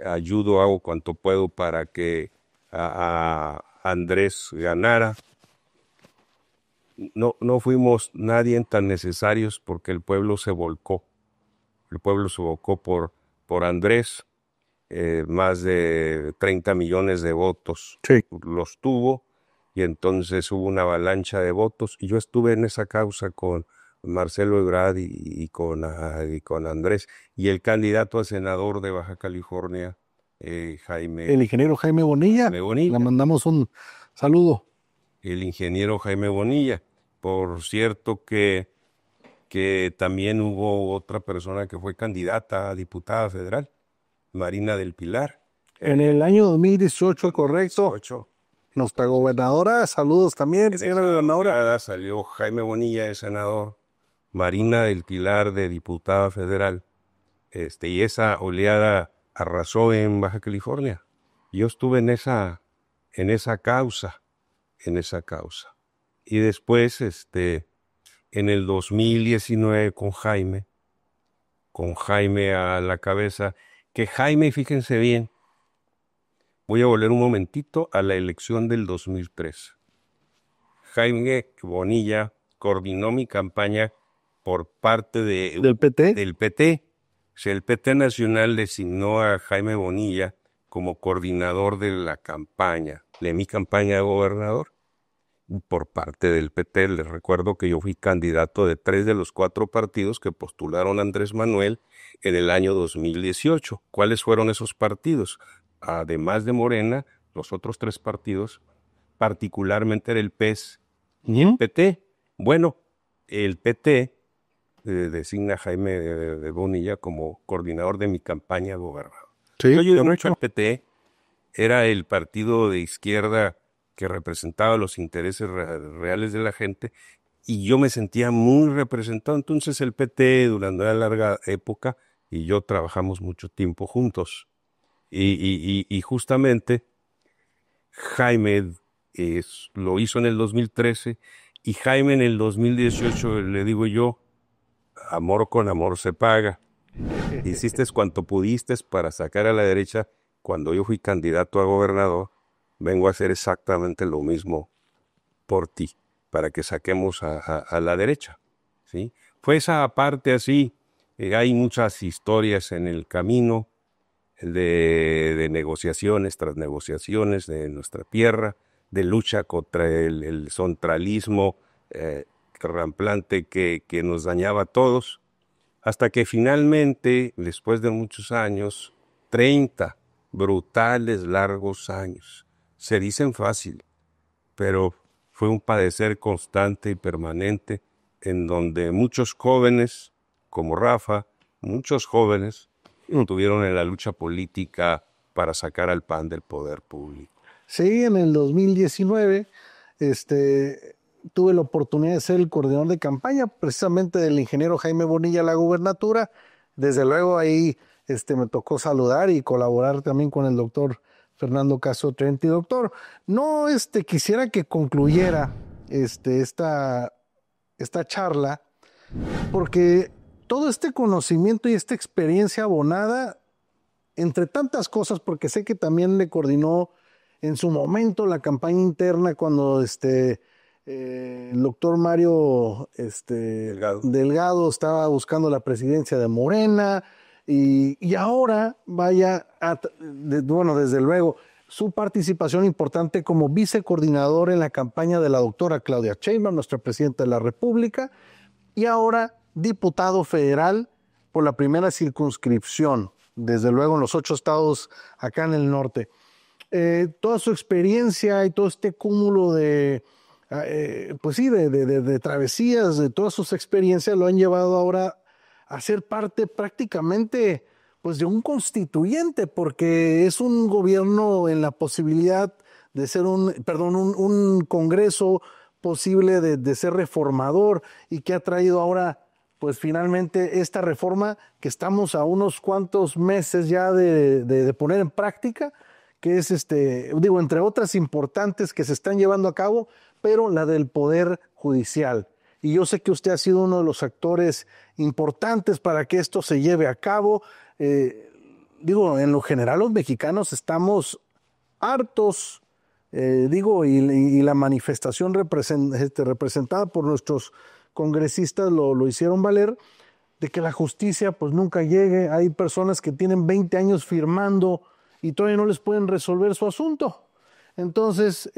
S2: hago cuanto puedo para que a Andrés ganara. No fuimos nadie tan necesarios porque el pueblo se volcó. El pueblo se volcó por Andrés. Más de 30 millones de votos los tuvo, y entonces hubo una avalancha de votos, y yo estuve en esa causa con Marcelo Ebrard y con Andrés, y el candidato a senador de Baja California Jaime.
S1: El ingeniero Jaime Bonilla.
S2: Jaime Bonilla.
S1: Le mandamos un saludo.
S2: El ingeniero Jaime Bonilla. Por cierto que también hubo otra persona que fue candidata a diputada federal, Marina del Pilar.
S1: En el año 2018, correcto. Nuestra gobernadora, saludos también, señora gobernadora.
S2: Salió Jaime Bonilla de senador, Marina del Pilar de diputada federal, y esa oleada arrasó en Baja California. Yo estuve en esa causa. Y después, en el 2019 con Jaime a la cabeza, que Jaime, fíjense bien, voy a volver un momentito a la elección del 2003. Jaime Bonilla coordinó mi campaña por parte
S1: ¿Del PT?
S2: Del PT. O sea, el PT Nacional designó a Jaime Bonilla como coordinador de la campaña, de mi campaña de gobernador, por parte del PT. Les recuerdo que yo fui candidato de 3 de los 4 partidos que postularon a Andrés Manuel en el año 2018. ¿Cuáles fueron esos partidos? Además de Morena, los otros 3 partidos, particularmente era el PES y el PT. Bueno, el PT designa a Jaime de Bonilla como coordinador de mi campaña de gobernador.
S1: Sí,
S2: yo ayudé mucho al PT, era el partido de izquierda que representaba los intereses reales de la gente, y yo me sentía muy representado. Entonces el PT durante una larga época y yo trabajamos mucho tiempo juntos. Y justamente Jaime lo hizo en el 2013 y Jaime en el 2018, le digo yo, amor con amor se paga. Hiciste cuanto pudiste para sacar a la derecha. Cuando yo fui candidato a gobernador, vengo a hacer exactamente lo mismo por ti, para que saquemos a la derecha, ¿sí? Fue esa parte así. Hay muchas historias en el camino de negociaciones tras negociaciones de nuestra tierra, de lucha contra el centralismo ramplante que nos dañaba a todos, hasta que finalmente, después de muchos años, 30 brutales, largos años, se dicen fácil, pero fue un padecer constante y permanente en donde muchos jóvenes, como Rafa, muchos jóvenes tuvieron en la lucha política para sacar al PAN del poder público.
S1: Sí, en el 2019 tuve la oportunidad de ser el coordinador de campaña precisamente del ingeniero Jaime Bonilla a la gubernatura. Desde luego ahí me tocó saludar y colaborar también con el doctor Fernando Caso Trenti. Doctor, no quisiera que concluyera esta charla, porque todo este conocimiento y esta experiencia abonada, entre tantas cosas, porque sé que también le coordinó en su momento la campaña interna cuando el doctor Mario Delgado estaba buscando la presidencia de Morena, y ahora desde luego, su participación importante como vicecoordinador en la campaña de la doctora Claudia Sheinbaum, nuestra presidenta de la República, y ahora diputado federal por la primera circunscripción, desde luego en los 8 estados acá en el norte. Toda su experiencia y todo este cúmulo de travesías, de todas sus experiencias lo han llevado ahora a ser parte prácticamente pues de un constituyente, porque es un gobierno en la posibilidad de ser un congreso posible de ser reformador, y que ha traído ahora pues finalmente esta reforma que estamos a unos cuantos meses ya de poner en práctica, que es entre otras importantes que se están llevando a cabo, pero la del Poder Judicial. Y yo sé que usted ha sido uno de los actores importantes para que esto se lleve a cabo. En lo general los mexicanos estamos hartos, y la manifestación representada por nuestros congresistas lo hicieron valer, de que la justicia pues nunca llegue. Hay personas que tienen 20 años firmando y todavía no les pueden resolver su asunto. Entonces,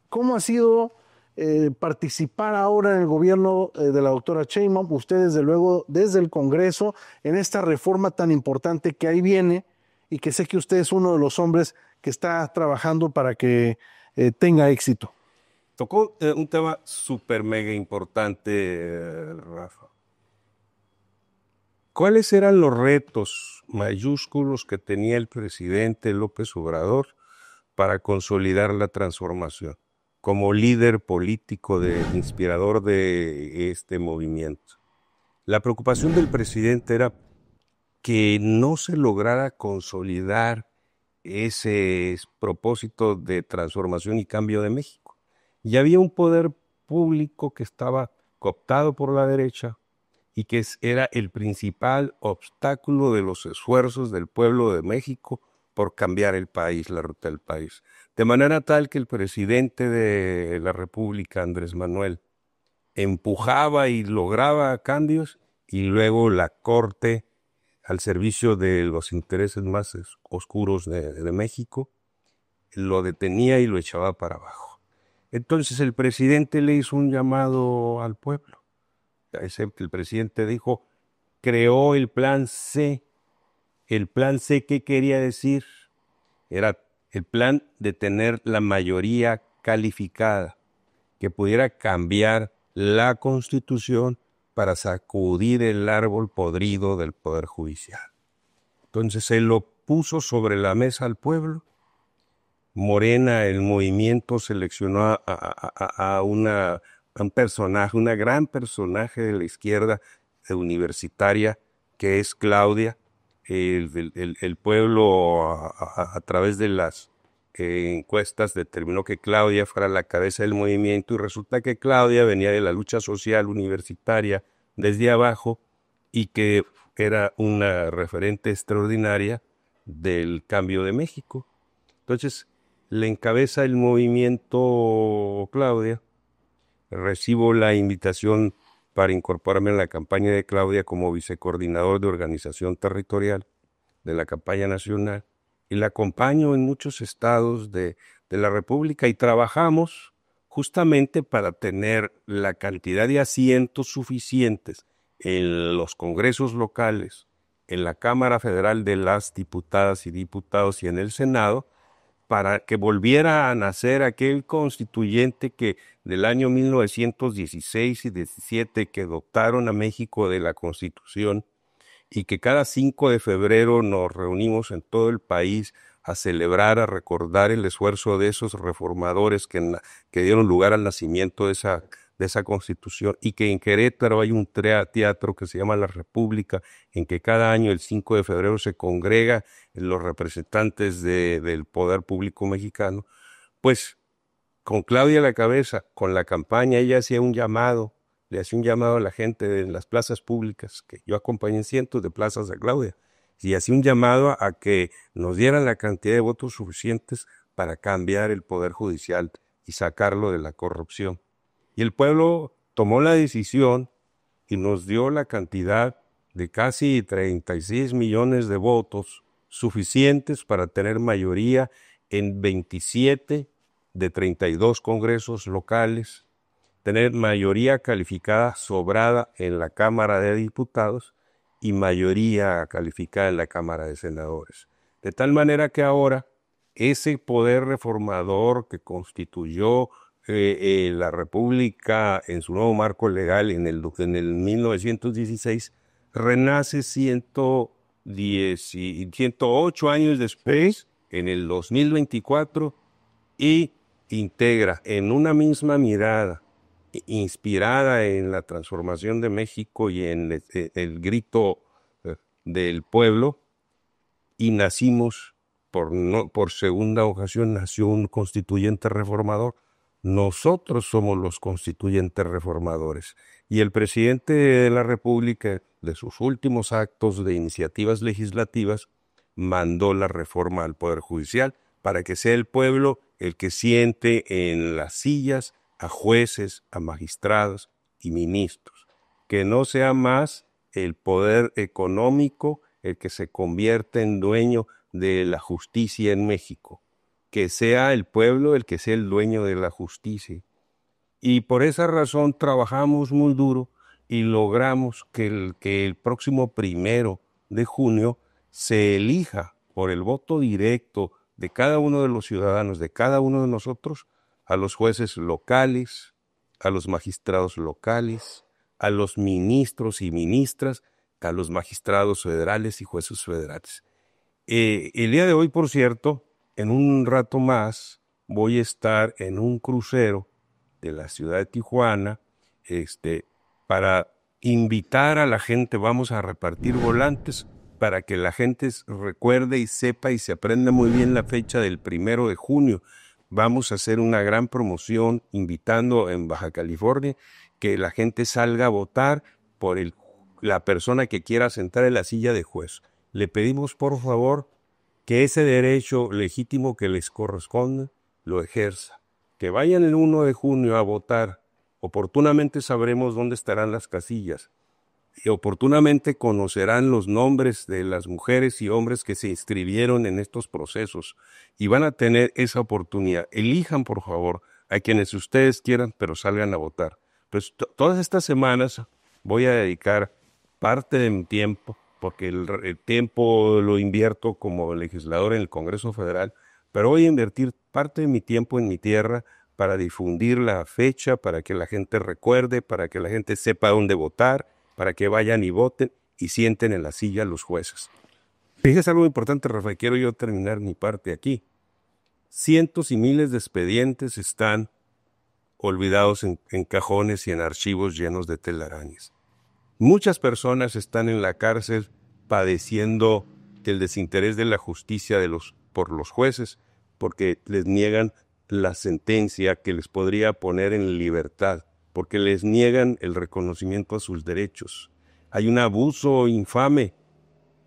S1: ¿cómo ha sido participar ahora en el gobierno de la doctora Sheinbaum? Usted, desde luego, desde el Congreso, en esta reforma tan importante que ahí viene, y que sé que usted es uno de los hombres que está trabajando para que tenga éxito.
S2: Tocó un tema súper mega importante, Rafa. ¿Cuáles eran los retos mayúsculos que tenía el presidente López Obrador para consolidar la transformación como líder político inspirador de este movimiento? La preocupación del presidente era que no se lograra consolidar ese propósito de transformación y cambio de México. Y había un poder público que estaba cooptado por la derecha y que era el principal obstáculo de los esfuerzos del pueblo de México por cambiar el país, la ruta del país. De manera tal que el presidente de la República, Andrés Manuel, empujaba y lograba cambios y luego la Corte, al servicio de los intereses más oscuros de México, lo detenía y lo echaba para abajo. Entonces el presidente le hizo un llamado al pueblo. El presidente dijo, creó el plan C. El plan C, ¿qué quería decir? Era el plan de tener la mayoría calificada, que pudiera cambiar la Constitución para sacudir el árbol podrido del Poder Judicial. Entonces él lo puso sobre la mesa al pueblo. Morena, el movimiento, seleccionó a un personaje, una gran personaje de la izquierda universitaria, que es Claudia. El pueblo, a través de las encuestas, determinó que Claudia fuera la cabeza del movimiento, y resulta que Claudia venía de la lucha social universitaria desde abajo y que era una referente extraordinaria del cambio de México. Entonces, le encabeza el movimiento Claudia. Recibo la invitación para incorporarme en la campaña de Claudia como vicecoordinador de organización territorial de la campaña nacional, y la acompaño en muchos estados de la República, y trabajamos justamente para tener la cantidad de asientos suficientes en los congresos locales, en la Cámara Federal de las Diputadas y Diputados y en el Senado, para que volviera a nacer aquel constituyente que del año 1916 y 17 que dotaron a México de la Constitución, y que cada 5 de febrero nos reunimos en todo el país a celebrar, a recordar el esfuerzo de esos reformadores que dieron lugar al nacimiento de esa Constitución, y que en Querétaro hay un teatro que se llama La República, en que cada año el 5 de febrero se congrega los representantes del poder público mexicano. Pues con Claudia a la cabeza, con la campaña, ella hacía un llamado, le hacía un llamado a la gente en las plazas públicas, que yo acompañé en cientos de plazas a Claudia, y hacía un llamado a que nos dieran la cantidad de votos suficientes para cambiar el poder judicial y sacarlo de la corrupción. Y el pueblo tomó la decisión y nos dio la cantidad de casi 36 millones de votos suficientes para tener mayoría en 27 de 32 congresos locales, tener mayoría calificada sobrada en la Cámara de Diputados y mayoría calificada en la Cámara de Senadores. De tal manera que ahora ese poder reformador que constituyó la República en su nuevo marco legal en el 1916, renace 108 años después, en el 2024, y integra en una misma mirada, inspirada en la transformación de México y en el grito del pueblo, y nacimos, por segunda ocasión, nació un constituyente reformador. Nosotros somos los constituyentes reformadores. Y el presidente de la República, de sus últimos actos de iniciativas legislativas, mandó la reforma al Poder Judicial para que sea el pueblo el que siente en las sillas a jueces, a magistrados y ministros. Que no sea más el poder económico el que se convierte en dueño de la justicia en México. Que sea el pueblo el que sea el dueño de la justicia. Y por esa razón trabajamos muy duro y logramos que el próximo 1 de junio se elija por el voto directo de cada uno de los ciudadanos, de cada uno de nosotros, a los jueces locales, a los magistrados locales, a los ministros y ministras, a los magistrados federales y jueces federales. El día de hoy, por cierto, en un rato más, voy a estar en un crucero de la ciudad de Tijuana, para invitar a la gente. Vamos a repartir volantes para que la gente recuerde y sepa y se aprenda muy bien la fecha del 1 de junio. Vamos a hacer una gran promoción invitando en Baja California que la gente salga a votar por la persona que quiera sentar en la silla de juez. Le pedimos por favor que ese derecho legítimo que les corresponde lo ejerza. Que vayan el 1 de junio a votar. Oportunamente sabremos dónde estarán las casillas y oportunamente conocerán los nombres de las mujeres y hombres que se inscribieron en estos procesos y van a tener esa oportunidad. Elijan, por favor, a quienes ustedes quieran, pero salgan a votar. Pues todas estas semanas voy a dedicar parte de mi tiempo, porque el tiempo lo invierto como legislador en el Congreso Federal, pero voy a invertir parte de mi tiempo en mi tierra para difundir la fecha, para que la gente recuerde, para que la gente sepa dónde votar, para que vayan y voten y sienten en la silla los jueces. Fíjese algo importante, Rafael, quiero yo terminar mi parte aquí. Cientos y miles de expedientes están olvidados en cajones y en archivos llenos de telarañas. Muchas personas están en la cárcel padeciendo el desinterés de la justicia por los jueces, porque les niegan la sentencia que les podría poner en libertad, porque les niegan el reconocimiento a sus derechos. Hay un abuso infame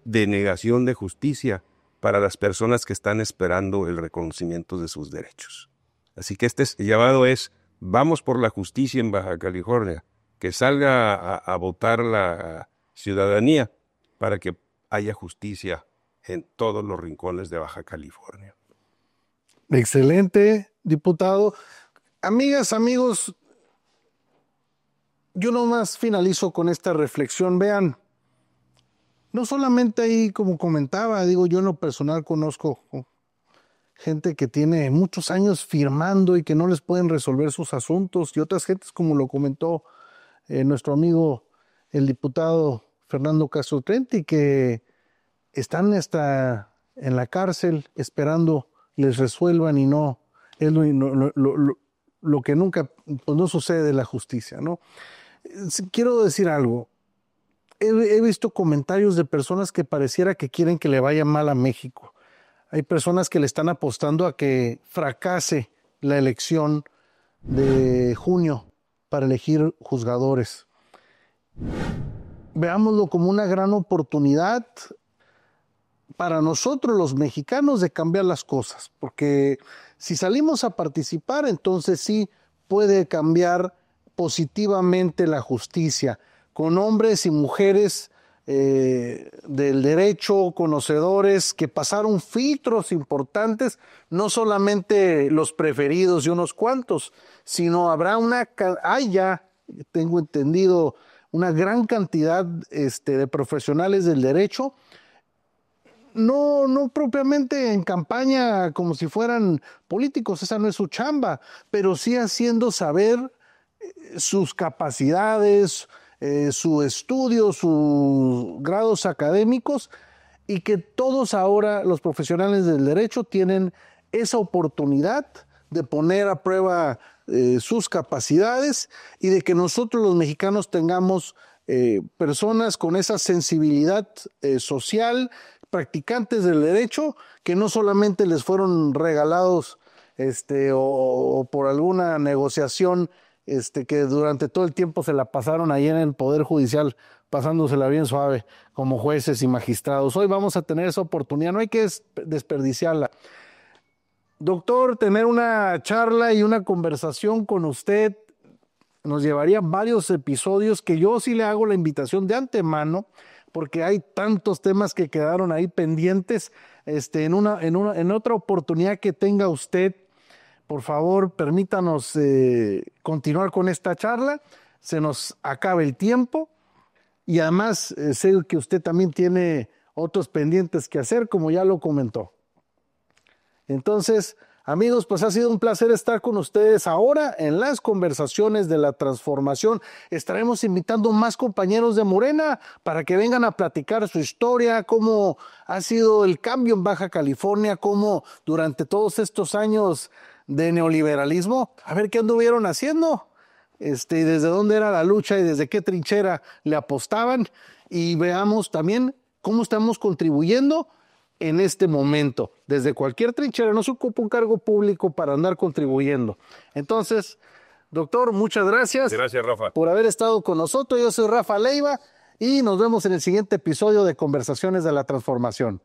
S2: de negación de justicia para las personas que están esperando el reconocimiento de sus derechos. Así que este llamado es, vamos por la justicia en Baja California, que salga a votar la ciudadanía para que haya justicia en todos los rincones de Baja California.
S1: Excelente, diputado. Amigas, amigos, yo nomás finalizo con esta reflexión. Vean, no solamente ahí, como comentaba, digo, yo en lo personal conozco gente que tiene muchos años firmando y que no les pueden resolver sus asuntos, y otras gentes, como lo comentó nuestro amigo el diputado Fernando Castro Trenti, que están hasta en la cárcel esperando les resuelvan y no es lo que nunca pues no sucede en la justicia, ¿no? Quiero decir algo. He visto comentarios de personas que pareciera que quieren que le vaya mal a México. Hay personas que le están apostando a que fracase la elección de junio para elegir juzgadores. Veámoslo como una gran oportunidad para nosotros los mexicanos de cambiar las cosas, porque si salimos a participar, entonces sí puede cambiar positivamente la justicia, con hombres y mujeres del derecho, conocedores, que pasaron filtros importantes, no solamente los preferidos de unos cuantos, sino habrá hay ya, tengo entendido, una gran cantidad de profesionales del derecho, no propiamente en campaña como si fueran políticos, esa no es su chamba, pero sí haciendo saber sus capacidades, su estudio, sus grados académicos, y que todos ahora los profesionales del derecho tienen esa oportunidad de poner a prueba sus capacidades y de que nosotros los mexicanos tengamos personas con esa sensibilidad social, practicantes del derecho, que no solamente les fueron regalados o por alguna negociación que durante todo el tiempo se la pasaron ahí en el Poder Judicial, pasándosela bien suave como jueces y magistrados. Hoy vamos a tener esa oportunidad, no hay que desperdiciarla. Doctor, tener una charla y una conversación con usted nos llevaría varios episodios, que yo sí le hago la invitación de antemano, porque hay tantos temas que quedaron ahí pendientes. En otra oportunidad que tenga usted, por favor, permítanos continuar con esta charla. Se nos acaba el tiempo y además sé que usted también tiene otros pendientes que hacer, como ya lo comentó. Entonces, amigos, pues ha sido un placer estar con ustedes ahora en las conversaciones de la transformación. Estaremos invitando más compañeros de Morena para que vengan a platicar su historia, cómo ha sido el cambio en Baja California, cómo durante todos estos años de neoliberalismo, a ver qué anduvieron haciendo, y desde dónde era la lucha y desde qué trinchera le apostaban, y veamos también cómo estamos contribuyendo en este momento. Desde cualquier trinchera, no se ocupa un cargo público para andar contribuyendo. Entonces, doctor, muchas gracias.
S2: Gracias, Rafa.
S1: Por haber estado con nosotros. Yo soy Rafa Leiva y nos vemos en el siguiente episodio de Conversaciones de la Transformación.